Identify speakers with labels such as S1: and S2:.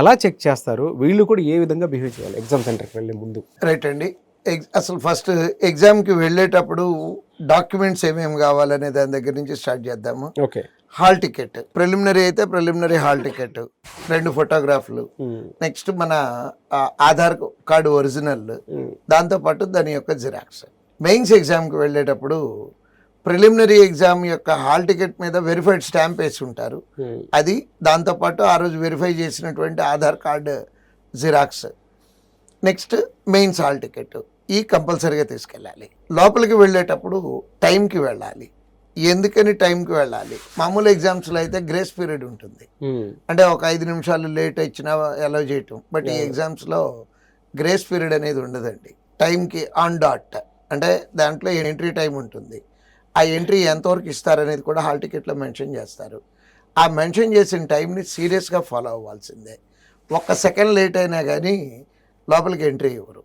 S1: ఎలా చెక్ చేస్తారు? వీళ్ళు కూడా ఏ విధంగా బిహేవ్ చేయాలి ఎగ్జామ్ సెంటర్కి వెళ్ళే ముందు?
S2: రైట్ అండి. అసలు ఫస్ట్ ఎగ్జామ్కి వెళ్ళేటప్పుడు డాక్యుమెంట్స్ ఏమేమి కావాలనే దాని దగ్గర నుంచి స్టార్ట్ చేద్దాము.
S1: ఓకే.
S2: హాల్ టికెట్, ప్రిలిమినరీ అయితే ప్రిలిమినరీ హాల్ టికెట్, 2 ఫోటోగ్రాఫ్లు, నెక్స్ట్ మన ఆధార్ కార్డు ఒరిజినల్, దాంతోపాటు దాని యొక్క జిరాక్స్. మెయిన్స్ ఎగ్జామ్కి వెళ్ళేటప్పుడు ప్రిలిమినరీ ఎగ్జామ్ యొక్క హాల్ టికెట్ మీద వెరిఫైడ్ స్టాంప్ వేసి ఉంటారు, అది, దాంతోపాటు ఆ రోజు వెరిఫై చేసినటువంటి Aadhaar card xerox, next mains hall ticket, ఈ కంపల్సరీగా తీసుకెళ్ళాలి. లోపలికి వెళ్ళేటప్పుడు టైంకి వెళ్ళాలి. ఎందుకని టైంకి వెళ్ళాలి? మామూలు ఎగ్జామ్స్లో అయితే గ్రేస్ పీరియడ్ ఉంటుంది, అంటే ఒక 5 నిమిషాలు లేట్ ఇచ్చినా అలౌ చేయటం. బట్ ఈ ఎగ్జామ్స్లో గ్రేస్ పీరియడ్ అనేది ఉండదండి. టైంకి ఆన్ డాట్, అంటే దాంట్లో ఎంట్రీ టైం ఉంటుంది. ఆ ఎంట్రీ ఎంతవరకు ఇస్తారనేది కూడా హాల్ టికెట్లో మెన్షన్ చేస్తారు. ఆ మెన్షన్ చేసిన టైంని సీరియస్గా ఫాలో అవ్వాల్సిందే. 1 సెకండ్ లేట్ అయినా కానీ లోపలికి ఎంట్రీ ఇవ్వరు.